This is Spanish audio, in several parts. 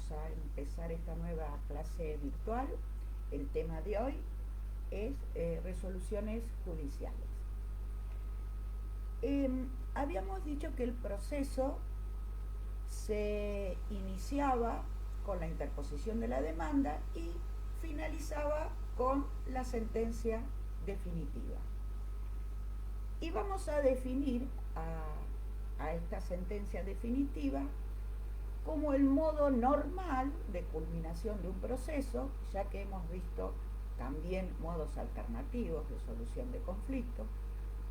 vamos a empezar esta nueva clase virtual. El tema de hoy es resoluciones judiciales. Habíamos dicho que el proceso se iniciaba con la interposición de la demanda y finalizaba con la sentencia definitiva. Y vamos a definir a esta sentencia definitiva como el modo normal de culminación de un proceso, ya que hemos visto también modos alternativos de solución de conflictos.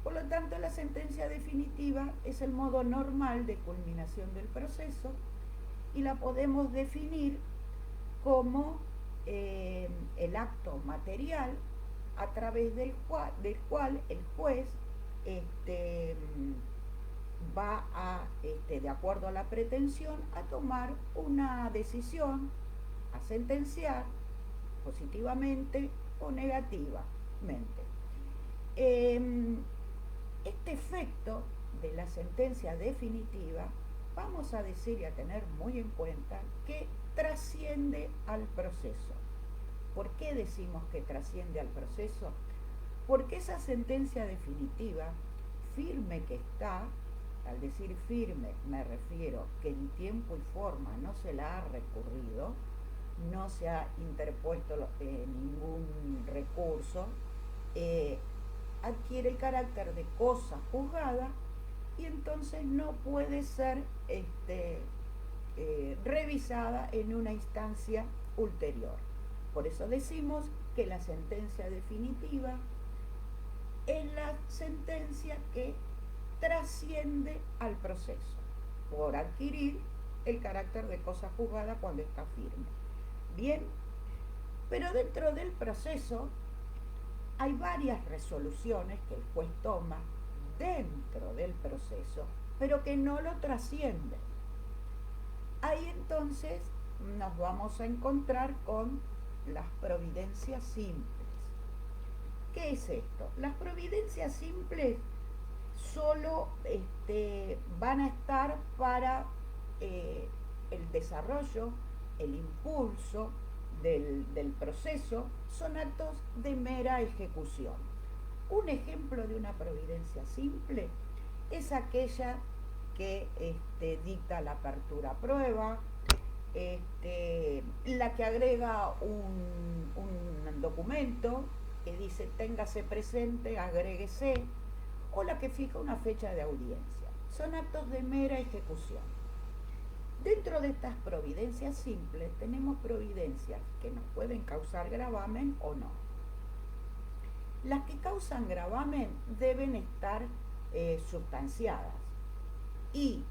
Por lo tanto, la sentencia definitiva es el modo normal de culminación del proceso y la podemos definir como el acto material a través del cual el juez va a, de acuerdo a la pretensión, a tomar una decisión, a sentenciar positivamente o negativamente. Este efecto de la sentencia definitiva, vamos a decir y a tener muy en cuenta que trasciende al proceso. ¿Por qué decimos que trasciende al proceso? Porque esa sentencia definitiva, firme que está, al decir firme me refiero que en tiempo y forma no se la ha recurrido, no se ha interpuesto ningún recurso, adquiere el carácter de cosa juzgada y entonces no puede ser revisada en una instancia ulterior. Por eso decimos que la sentencia definitiva es la sentencia que trasciende al proceso por adquirir el carácter de cosa juzgada cuando está firme. Bien, pero dentro del proceso hay varias resoluciones que el juez toma dentro del proceso, pero que no lo trascienden. Ahí entonces nos vamos a encontrar con las providencias simples. ¿Qué es esto? Las providencias simples solo van a estar para el desarrollo, el impulso del proceso, son actos de mera ejecución. Un ejemplo de una providencia simple es aquella que dicta la apertura a prueba, la que agrega un documento que dice téngase presente, agréguese, o la que fija una fecha de audiencia. Son actos de mera ejecución. Dentro de estas providencias simples tenemos providencias que nos pueden causar gravamen o no. Las que causan gravamen deben estar sustanciadas y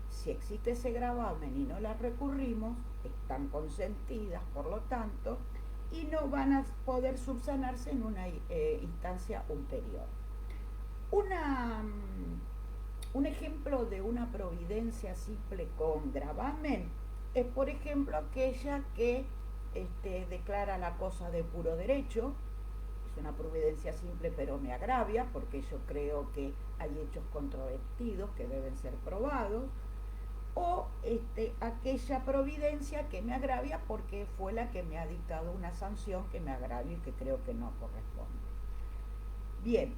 si existe ese gravamen y no las recurrimos, están consentidas, por lo tanto, y no van a poder subsanarse en una instancia ulterior. Un ejemplo de una providencia simple con gravamen es, por ejemplo, aquella que declara la cosa de puro derecho. Es una providencia simple, pero me agravia porque yo creo que hay hechos controvertidos que deben ser probados. O aquella providencia que me agravia porque fue la que me ha dictado una sanción que me agravia y que creo que no corresponde. Bien,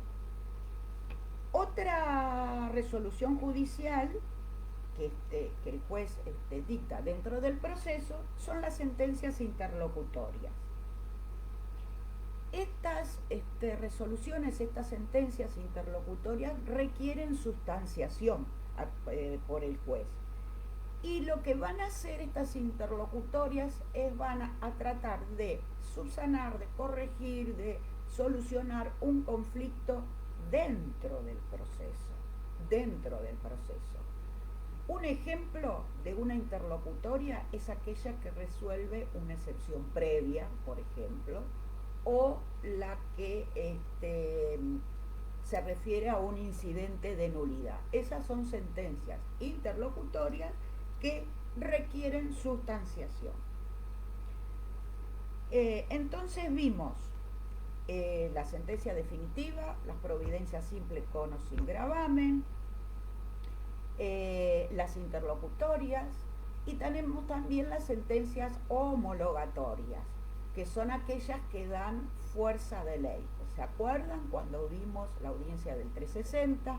otra resolución judicial que el juez dicta dentro del proceso son las sentencias interlocutorias. Estas resoluciones, estas sentencias interlocutorias requieren sustanciación por el juez. Y lo que van a hacer estas interlocutorias es van a tratar de subsanar, de corregir, de solucionar un conflicto dentro del proceso. Un ejemplo de una interlocutoria es aquella que resuelve una excepción previa, por ejemplo, o la que se refiere a un incidente de nulidad. Esas son sentencias interlocutorias que requieren sustanciación. Entonces vimos la sentencia definitiva, las providencias simples con o sin gravamen, las interlocutorias Y tenemos también las sentencias homologatorias, que son aquellas que dan fuerza de ley. ¿Se acuerdan cuando vimos la audiencia del 360,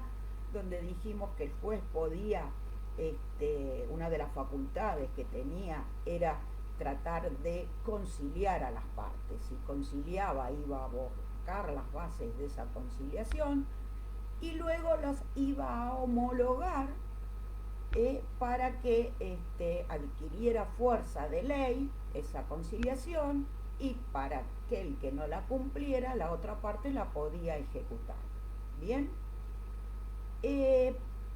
donde dijimos que el juez podía, una de las facultades que tenía era tratar de conciliar a las partes? Si conciliaba, iba a buscar las bases de esa conciliación y luego las iba a homologar para que adquiriera fuerza de ley esa conciliación, y para que el que no la cumpliera, la otra parte la podía ejecutar. Bien.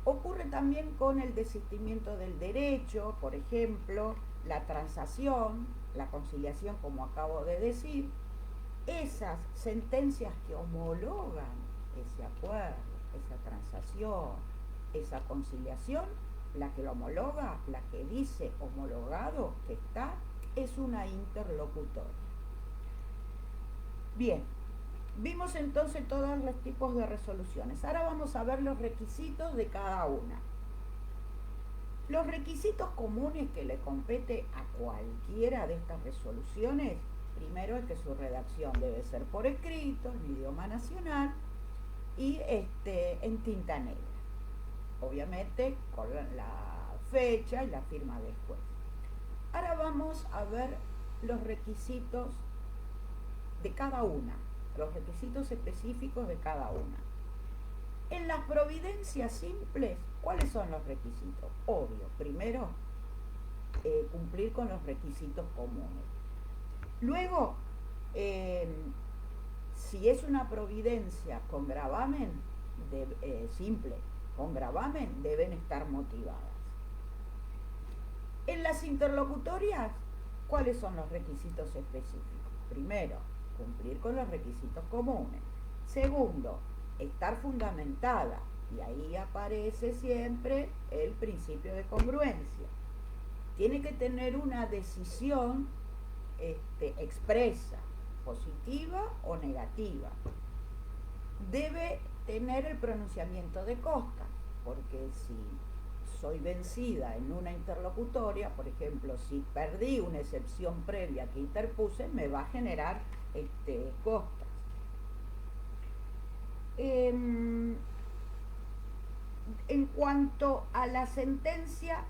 Ocurre también con el desistimiento del derecho, por ejemplo, la transación, la conciliación, como acabo de decir. Esas sentencias que homologan ese acuerdo, esa transacción, esa conciliación, la que lo homologa, la que dice homologado que está, es una interlocutoria. Bien, vimos entonces todos los tipos de resoluciones. Ahora vamos a ver los requisitos de cada una. Los requisitos comunes que le compete a cualquiera de estas resoluciones, primero es que su redacción debe ser por escrito, en idioma nacional y en tinta negra. Obviamente con la fecha y la firma del juez. Ahora vamos a ver los requisitos de cada una, los requisitos específicos de cada una. En las providencias simples, ¿cuáles son los requisitos? Obvio, primero, cumplir con los requisitos comunes. Luego, si es una providencia con gravamen, simple, con gravamen, deben estar motivadas. En las interlocutorias, ¿cuáles son los requisitos específicos? Primero, cumplir con los requisitos comunes. Segundo, estar fundamentada, y ahí aparece siempre el principio de congruencia. Tiene que tener una decisión expresa, positiva o negativa. Debe tener el pronunciamiento de costa, porque si soy vencida en una interlocutoria, por ejemplo, si perdí una excepción previa que interpuse, me va a generar costas. En cuanto a la sentencia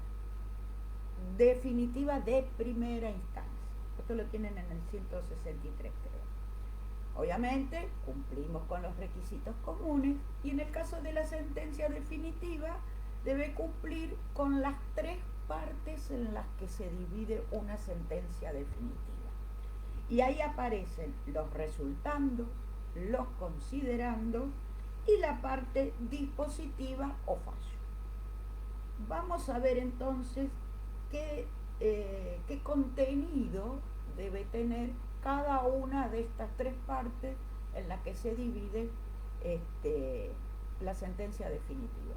definitiva de primera instancia, esto lo tienen en el 163, creo. Obviamente cumplimos con los requisitos comunes, y en el caso de la sentencia definitiva debe cumplir con las tres partes en las que se divide una sentencia definitiva. Y ahí aparecen los resultandos, los considerandos y la parte dispositiva o fallo. Vamos a ver entonces qué contenido debe tener cada una de estas tres partes en las que se divide la sentencia definitiva.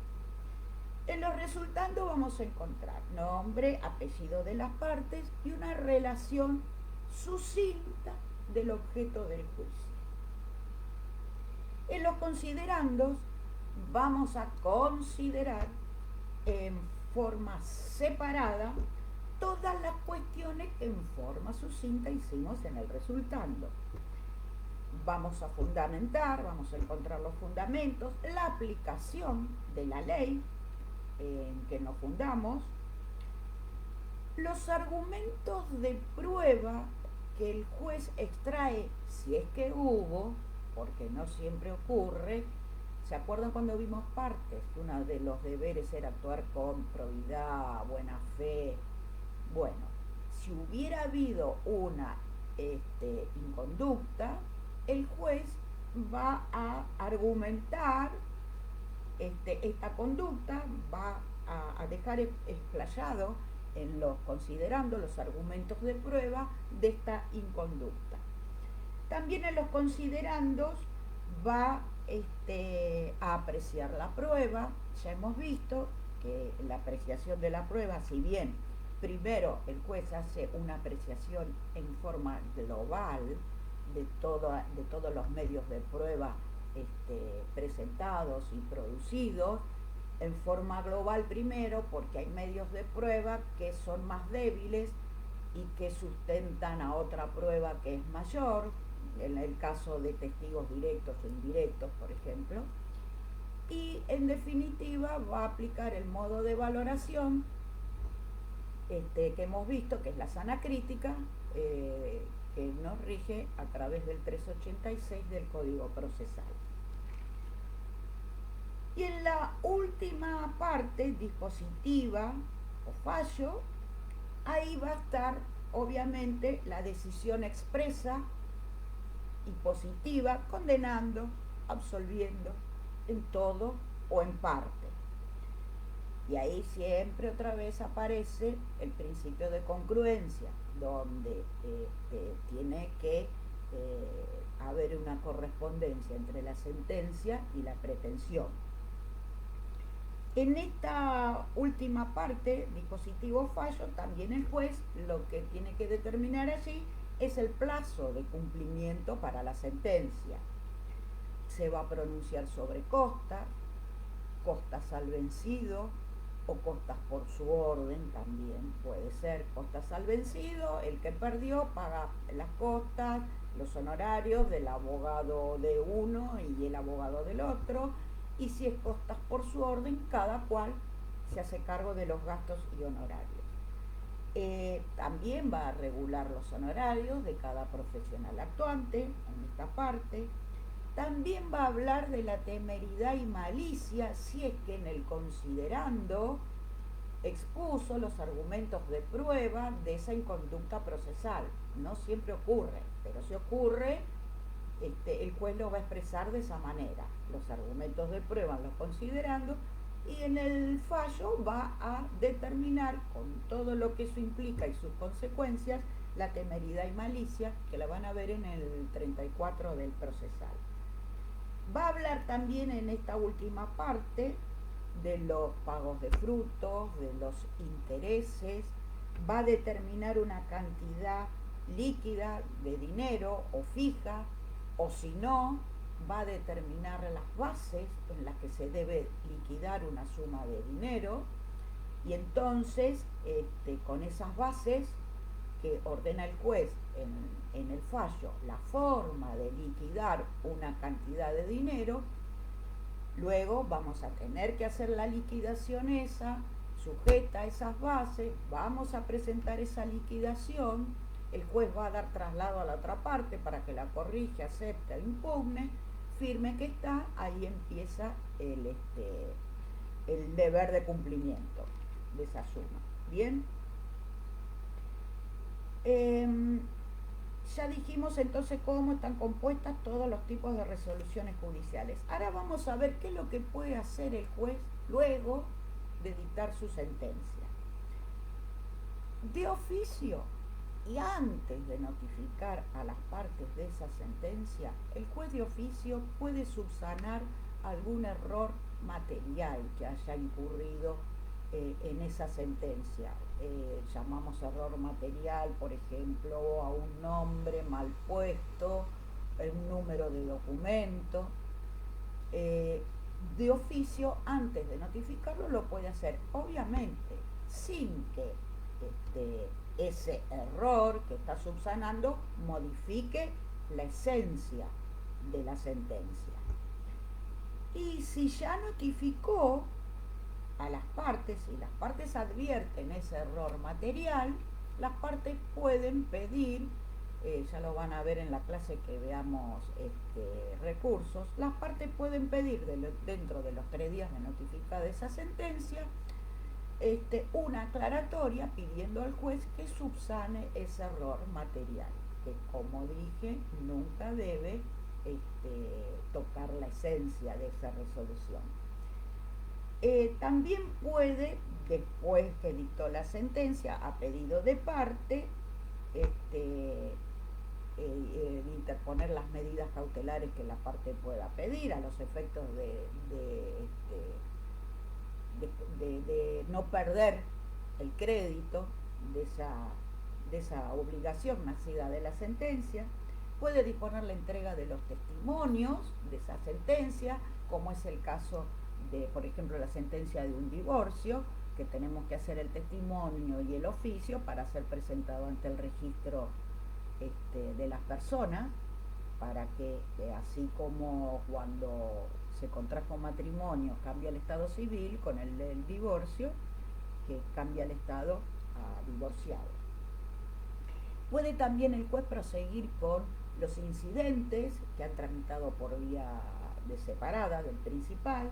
En los resultandos vamos a encontrar nombre, apellido de las partes y una relación sucinta del objeto del juicio. En los considerandos vamos a considerar en forma separada todas las cuestiones que en forma sucinta hicimos en el resultando. Vamos a fundamentar, vamos a encontrar los fundamentos, la aplicación de la ley en que nos fundamos, los argumentos de prueba que el juez extrae, si es que hubo, porque no siempre ocurre. ¿Se acuerdan cuando vimos partes? Que uno de los deberes era actuar con probidad, buena fe. Bueno, si hubiera habido una inconducta, el juez va a argumentar esta conducta, va a dejar explayado en los considerando los argumentos de prueba de esta inconducta. También en los considerandos va a apreciar la prueba. Ya hemos visto que la apreciación de la prueba, si bien primero el juez hace una apreciación en forma global de todos los medios de prueba presentados y producidos, en forma global primero, porque hay medios de prueba que son más débiles y que sustentan a otra prueba que es mayor, en el caso de testigos directos o indirectos, por ejemplo, y en definitiva va a aplicar el modo de valoración que hemos visto, que es la sana crítica, que nos rige a través del 386 del Código Procesal. Y en la última parte, dispositiva o fallo, ahí va a estar obviamente la decisión expresa y positiva, condenando, absolviendo en todo o en parte. Y ahí siempre otra vez aparece el principio de congruencia, donde tiene que haber una correspondencia entre la sentencia y la pretensión. En esta última parte, dispositivo fallo, también el juez lo que tiene que determinar allí es el plazo de cumplimiento para la sentencia. Se va a pronunciar sobre costas al vencido o costas por su orden, también puede ser costas al vencido, el que perdió paga las costas, los honorarios del abogado de uno y el abogado del otro, y si es costas por su orden, cada cual se hace cargo de los gastos y honorarios. También va a regular los honorarios de cada profesional actuante en esta parte. También va a hablar de la temeridad y malicia si es que en el considerando expuso los argumentos de prueba de esa inconducta procesal. No siempre ocurre, pero si ocurre, el juez lo va a expresar de esa manera. Los argumentos de prueba los considerando, y en el fallo va a determinar, con todo lo que eso implica y sus consecuencias, la temeridad y malicia, que la van a ver en el 34 del procesal. Va a hablar también en esta última parte de los pagos de frutos, de los intereses, va a determinar una cantidad líquida de dinero o fija, o si no, va a determinar las bases en las que se debe liquidar una suma de dinero, y entonces con esas bases que ordena el juez en el fallo, la forma de liquidar una cantidad de dinero, luego vamos a tener que hacer la liquidación esa, sujeta a esas bases, vamos a presentar esa liquidación, el juez va a dar traslado a la otra parte para que la corrige, acepte, impugne, firme que está, ahí empieza el deber de cumplimiento de esa suma. Bien. Ya dijimos entonces cómo están compuestas todos los tipos de resoluciones judiciales. Ahora vamos a ver qué es lo que puede hacer el juez luego de dictar su sentencia. De oficio y antes de notificar a las partes de esa sentencia, el juez de oficio puede subsanar algún error material que haya incurrido en esa sentencia. Llamamos error material, por ejemplo, a un nombre mal puesto, un número de documento. De oficio, antes de notificarlo, lo puede hacer, obviamente, sin que ese error que está subsanando modifique la esencia de la sentencia. Y si ya notificó a las partes, y las partes advierten ese error material, las partes pueden pedir, ya lo van a ver en la clase que veamos recursos, las partes pueden pedir dentro de los 3 días de notificada esa sentencia, una aclaratoria pidiendo al juez que subsane ese error material, que como dije, nunca debe tocar la esencia de esa resolución. También puede, después que dictó la sentencia, a pedido de parte, interponer las medidas cautelares que la parte pueda pedir a los efectos de no perder el crédito de esa obligación nacida de la sentencia. Puede disponer la entrega de los testimonios de esa sentencia, como es el caso por ejemplo, la sentencia de un divorcio, que tenemos que hacer el testimonio y el oficio para ser presentado ante el registro de las personas, para que así como cuando se contrajo matrimonio cambia el estado civil, con el del divorcio, que cambia el estado a divorciado. Puede también el juez proseguir con los incidentes que han tramitado por vía de separada del principal,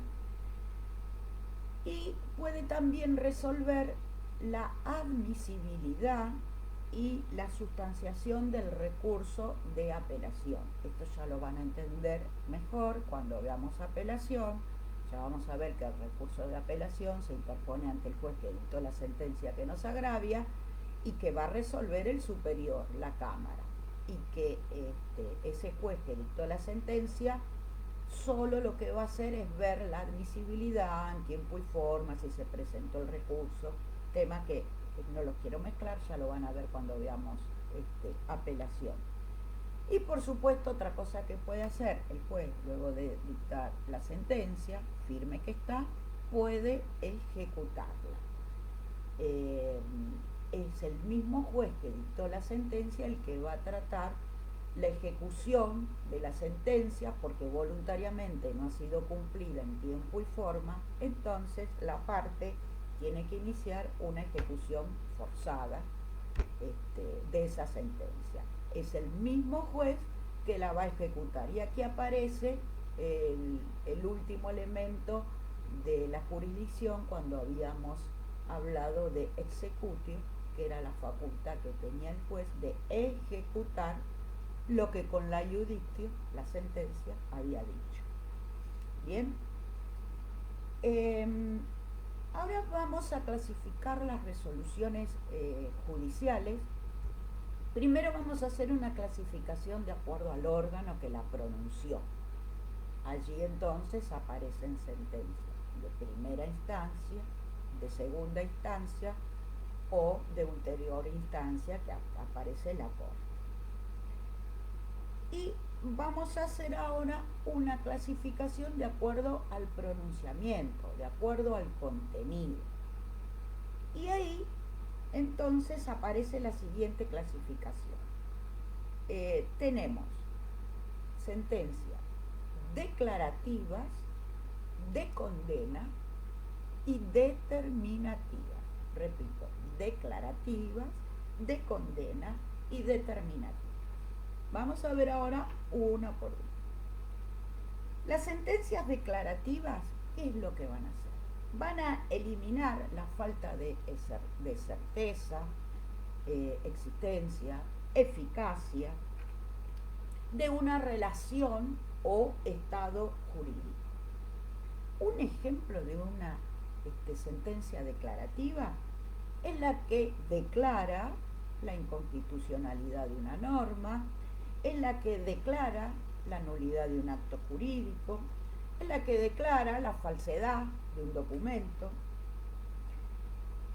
y puede también resolver la admisibilidad y la sustanciación del recurso de apelación. Esto ya lo van a entender mejor cuando veamos apelación. Ya vamos a ver que el recurso de apelación se interpone ante el juez que dictó la sentencia que nos agravia y que va a resolver el superior, la Cámara, y que ese juez que dictó la sentencia solo lo que va a hacer es ver la admisibilidad en tiempo y forma, si se presentó el recurso, tema que no los quiero mezclar, ya lo van a ver cuando veamos apelación. Y por supuesto otra cosa que puede hacer el juez luego de dictar la sentencia, firme que está, puede ejecutarla. Es el mismo juez que dictó la sentencia el que va a tratar la ejecución de la sentencia, porque voluntariamente no ha sido cumplida en tiempo y forma, entonces la parte tiene que iniciar una ejecución forzada de esa sentencia. Es el mismo juez que la va a ejecutar. Y aquí aparece el último elemento de la jurisdicción cuando habíamos hablado de executio, que era la facultad que tenía el juez de ejecutar lo que con la iudictio, la sentencia, había dicho. Bien. Ahora vamos a clasificar las resoluciones judiciales. Primero vamos a hacer una clasificación de acuerdo al órgano que la pronunció. Allí entonces aparecen sentencias de primera instancia, de segunda instancia o de ulterior instancia, que aparece la Corte. Y vamos a hacer ahora una clasificación de acuerdo al pronunciamiento, de acuerdo al contenido. Y ahí entonces aparece la siguiente clasificación. Tenemos sentencias declarativas, de condena y determinativas. Repito, declarativas, de condena y determinativas. Vamos a ver ahora una por una. Las sentencias declarativas, ¿qué es lo que van a hacer? Van a eliminar la falta de certeza, existencia, eficacia de una relación o estado jurídico. Un ejemplo de una sentencia declarativa es la que declara la inconstitucionalidad de una norma, es la que declara la nulidad de un acto jurídico, es la que declara la falsedad de un documento.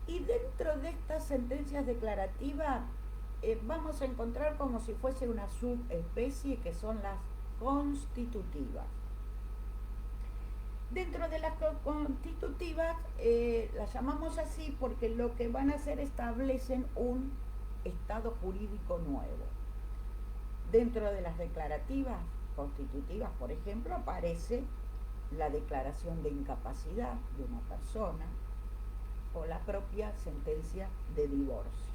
Y dentro de estas sentencias declarativas vamos a encontrar como si fuese una subespecie que son las constitutivas. Dentro de las constitutivas las llamamos así porque lo que van a hacer establecen un estado jurídico nuevo. Dentro de las declarativas constitutivas, por ejemplo, aparece la declaración de incapacidad de una persona o la propia sentencia de divorcio.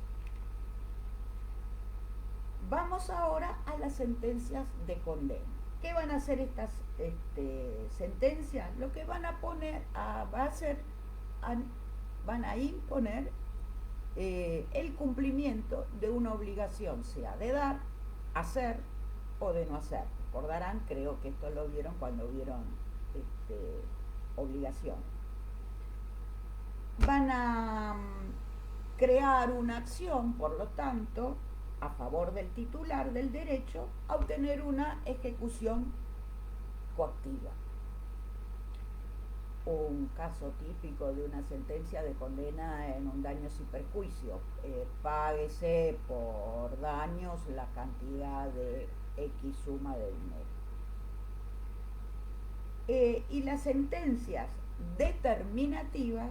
Vamos ahora a las sentencias de condena. ¿Qué van a hacer estas sentencias? Lo que van a poner van a imponer el cumplimiento de una obligación, sea de dar, hacer o de no hacer. Recordarán, creo que esto lo vieron cuando vieron obligaciones. Van a crear una acción, por lo tanto, a favor del titular del derecho a obtener una ejecución coactiva. Un caso típico de una sentencia de condena en un daños y perjuicio: páguese por daños la cantidad de X suma de dinero. Y las sentencias determinativas,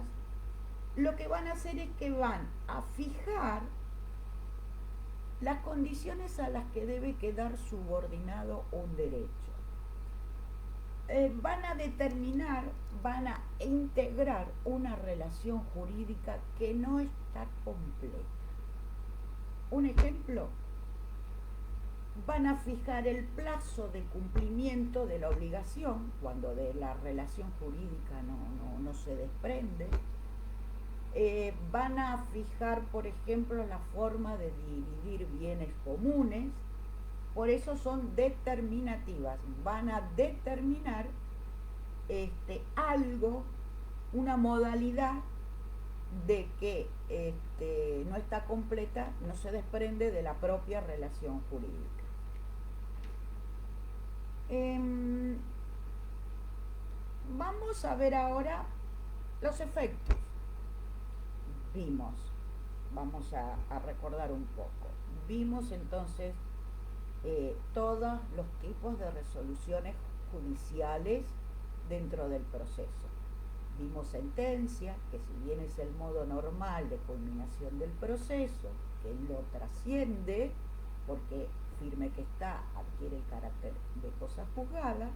lo que van a hacer es que van a fijar las condiciones a las que debe quedar subordinado un derecho. Van a determinar, van a integrar una relación jurídica que no está completa. Un ejemplo, van a fijar el plazo de cumplimiento de la obligación, cuando de la relación jurídica no se desprende. Van a fijar, por ejemplo, la forma de dividir bienes comunes. Por eso son determinativas. Van a determinar algo, una modalidad de que no está completa, no se desprende de la propia relación jurídica. Vamos a ver ahora los efectos. Vamos a recordar un poco. Vimos entonces todos los tipos de resoluciones judiciales dentro del proceso. Vimos sentencia, que si bien es el modo normal de culminación del proceso, que lo trasciende, porque firme que está adquiere el carácter de cosa juzgada,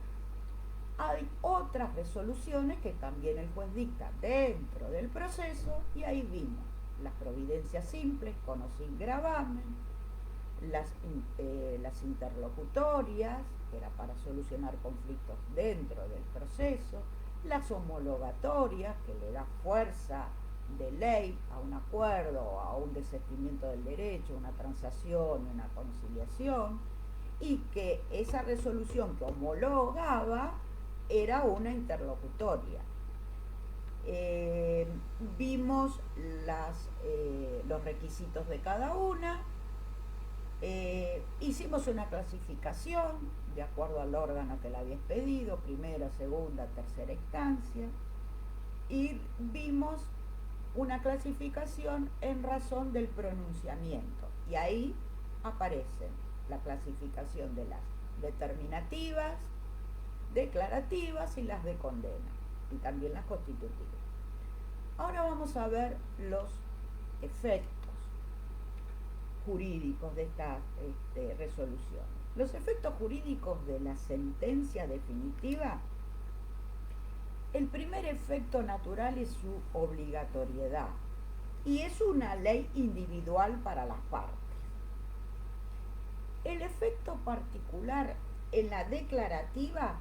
hay otras resoluciones que también el juez dicta dentro del proceso, y ahí vimos las providencias simples con o sin gravamen, las interlocutorias, que era para solucionar conflictos dentro del proceso, las homologatorias, que le da fuerza de ley a un acuerdo, a un desistimiento del derecho, una transacción, una conciliación, y que esa resolución que homologaba era una interlocutoria. Vimos los requisitos de cada una, hicimos una clasificación de acuerdo al órgano que la había expedido, primera, segunda, tercera instancia, y vimos una clasificación en razón del pronunciamiento, y ahí aparecen la clasificación de las determinativas, declarativas y las de condena, y también las constitutivas. Ahora vamos a ver los efectos jurídicos de estas resoluciones. Los efectos jurídicos de la sentencia definitiva, el primer efecto natural es su obligatoriedad, y es una ley individual para las partes. El efecto particular en la declarativa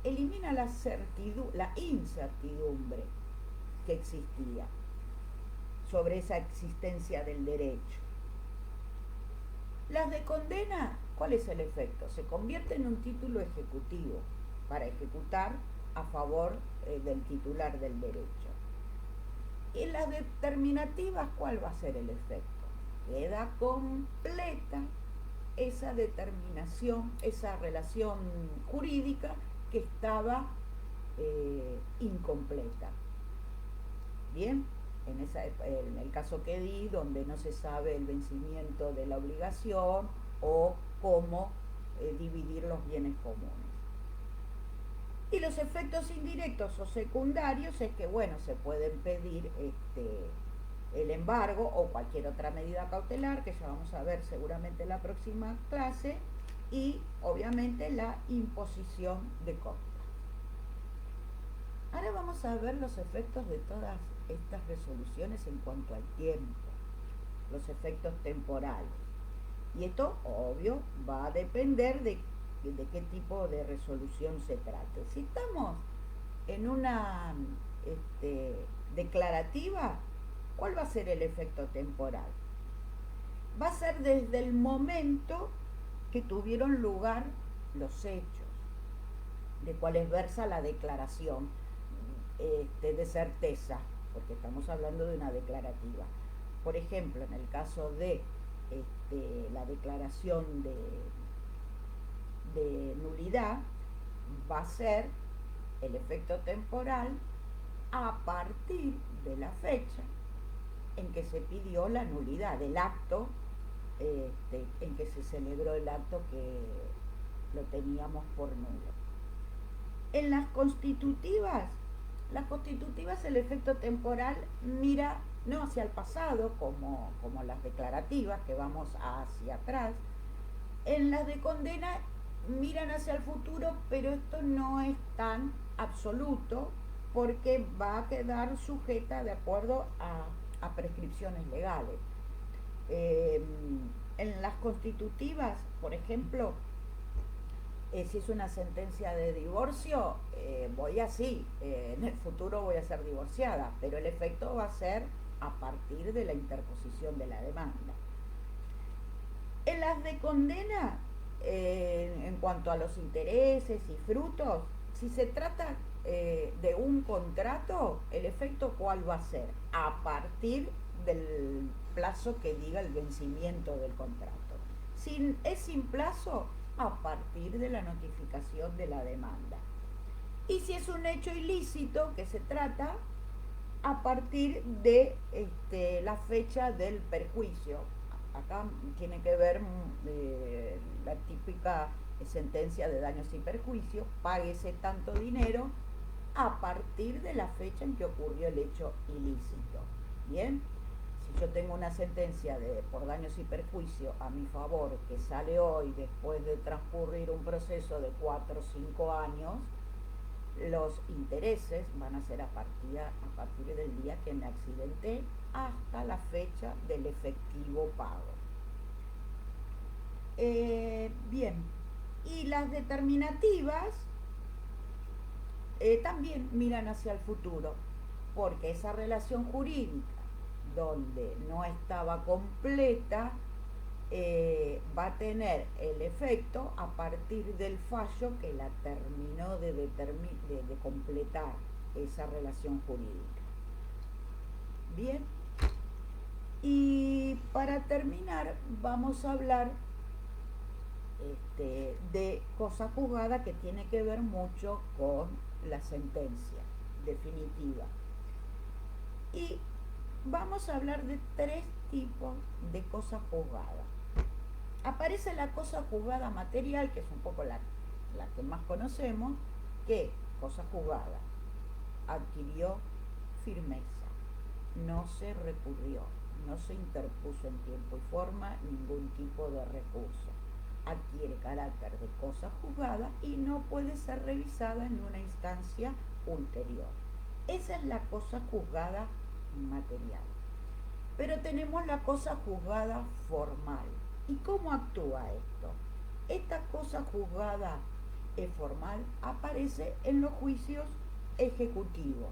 elimina la incertidumbre que existía sobre esa existencia del derecho. Las de condena, ¿cuál es el efecto? Se convierte en un título ejecutivo para ejecutar a favor del titular del derecho. Y en las determinativas, ¿cuál va a ser el efecto? Queda completa esa determinación, esa relación jurídica que estaba incompleta. Bien, en el caso que di, donde no se sabe el vencimiento de la obligación o cómo dividir los bienes comunes. Y los efectos indirectos o secundarios es que, bueno, se pueden pedir el embargo o cualquier otra medida cautelar, que ya vamos a ver seguramente en la próxima clase, y obviamente la imposición de costas. Ahora vamos a ver los efectos de todas estas resoluciones en cuanto al tiempo, los efectos temporales. Y esto, obvio, va a depender de qué tipo de resolución se trate. Si estamos en una declarativa, ¿cuál va a ser el efecto temporal? Va a ser desde el momento que tuvieron lugar los hechos, de cuáles versa la declaración de certeza, porque estamos hablando de una declarativa. Por ejemplo, en el caso de la declaración de nulidad, va a ser el efecto temporal a partir de la fecha en que se pidió la nulidad del acto, en que se celebró el acto que lo teníamos por nulo. En las constitutivas Las constitutivas, el efecto temporal mira no hacia el pasado, como las declarativas, que vamos hacia atrás. En las de condena miran hacia el futuro, pero esto no es tan absoluto porque va a quedar sujeta de acuerdo a prescripciones legales. Eh, en las constitutivas, por ejemplo, si es una sentencia de divorcio, voy así, en el futuro voy a ser divorciada, pero el efecto va a ser a partir de la interposición de la demanda. En las de condena, en cuanto a los intereses y frutos, si se trata de un contrato, el efecto ¿cuál va a ser? A partir del plazo que diga el vencimiento del contrato. Si es sin plazo, a partir de la notificación de la demanda. Y si es un hecho ilícito que se trata, a partir de la fecha del perjuicio. Acá tiene que ver la típica sentencia de daños y perjuicios, páguese tanto dinero a partir de la fecha en que ocurrió el hecho ilícito. Bien, si yo tengo una sentencia por daños y perjuicios a mi favor que sale hoy después de transcurrir un proceso de 4 o 5 años, los intereses van a ser a partir del día que me accidenté hasta la fecha del efectivo pago. Bien, y las determinativas también miran hacia el futuro, porque esa relación jurídica donde no estaba completa va a tener el efecto a partir del fallo que la terminó de completar esa relación jurídica. Bien, y para terminar vamos a hablar de cosa juzgada que tiene que ver mucho con la sentencia definitiva. Y vamos a hablar de 3 tipos de cosa juzgada. Aparece la cosa juzgada material, que es un poco la que más conocemos, que cosa juzgada adquirió firmeza, no se recurrió, no se interpuso en tiempo y forma ningún tipo de recurso, adquiere carácter de cosa juzgada y no puede ser revisada en una instancia ulterior. Esa es la cosa juzgada material. Pero tenemos la cosa juzgada formal. ¿Y cómo actúa esto? Esta cosa juzgada formal aparece en los juicios ejecutivos,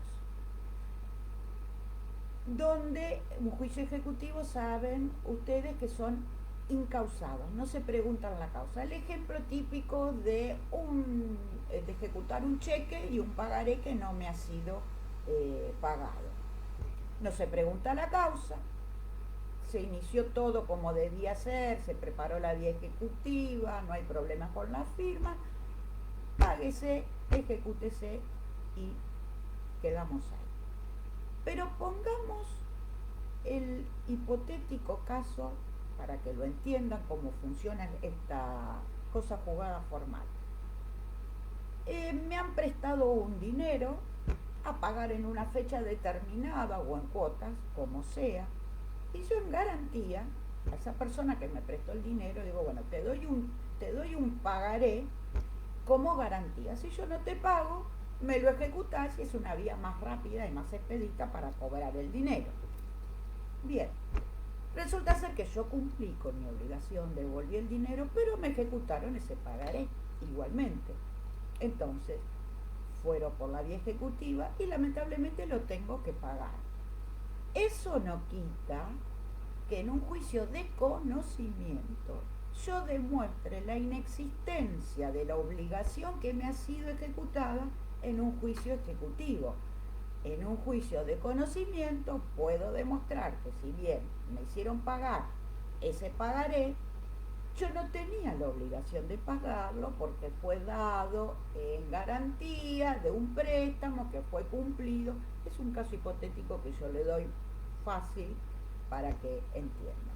donde un juicio ejecutivo saben ustedes que son incausados, no se preguntan la causa. El ejemplo típico de ejecutar un cheque y un pagaré que no me ha sido pagado. No se pregunta la causa, se inició todo como debía ser, se preparó la vía ejecutiva, no hay problemas con la firma, páguese, ejecútese y quedamos ahí. Pero pongamos el hipotético caso, para que lo entiendan cómo funciona esta cosa juzgada formal. Me han prestado un dinero a pagar en una fecha determinada o en cuotas, como sea, y yo en garantía a esa persona que me prestó el dinero digo, bueno, te doy un pagaré como garantía. Si yo no te pago, me lo ejecutás y es una vía más rápida y más expedita para cobrar el dinero. Bien, resulta ser que yo cumplí con mi obligación, devolví el dinero, pero me ejecutaron ese pagaré igualmente. Entonces, fueron por la vía ejecutiva y lamentablemente lo tengo que pagar. Eso no quita que en un juicio de conocimiento yo demuestre la inexistencia de la obligación que me ha sido ejecutada en un juicio ejecutivo. En un juicio de conocimiento puedo demostrar que si bien me hicieron pagar ese pagaré, yo no tenía la obligación de pagarlo porque fue dado en garantía de un préstamo que fue cumplido. Es un caso hipotético que yo le doy fácil para que entiendan.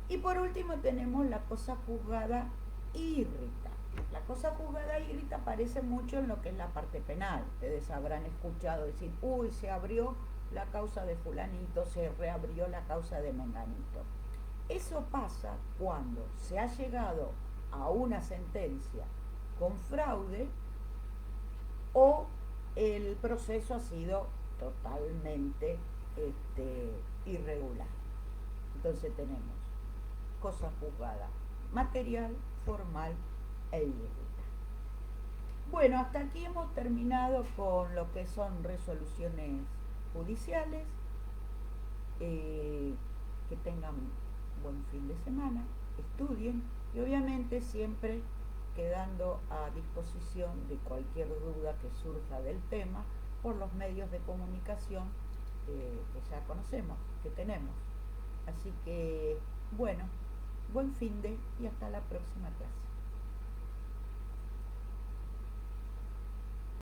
Y por último tenemos la cosa juzgada irritante. La cosa juzgada y grita aparece mucho en lo que es la parte penal. Ustedes habrán escuchado decir, uy, se abrió la causa de fulanito, se reabrió la causa de menganito. Eso pasa cuando se ha llegado a una sentencia con fraude o el proceso ha sido totalmente irregular. Entonces tenemos cosa juzgada material, formal e irregular. Bueno, hasta aquí hemos terminado con lo que son resoluciones judiciales. Que tengan buen fin de semana, estudien y obviamente siempre quedando a disposición de cualquier duda que surja del tema por los medios de comunicación que ya conocemos, que tenemos. Así que, bueno, buen fin de y hasta la próxima clase.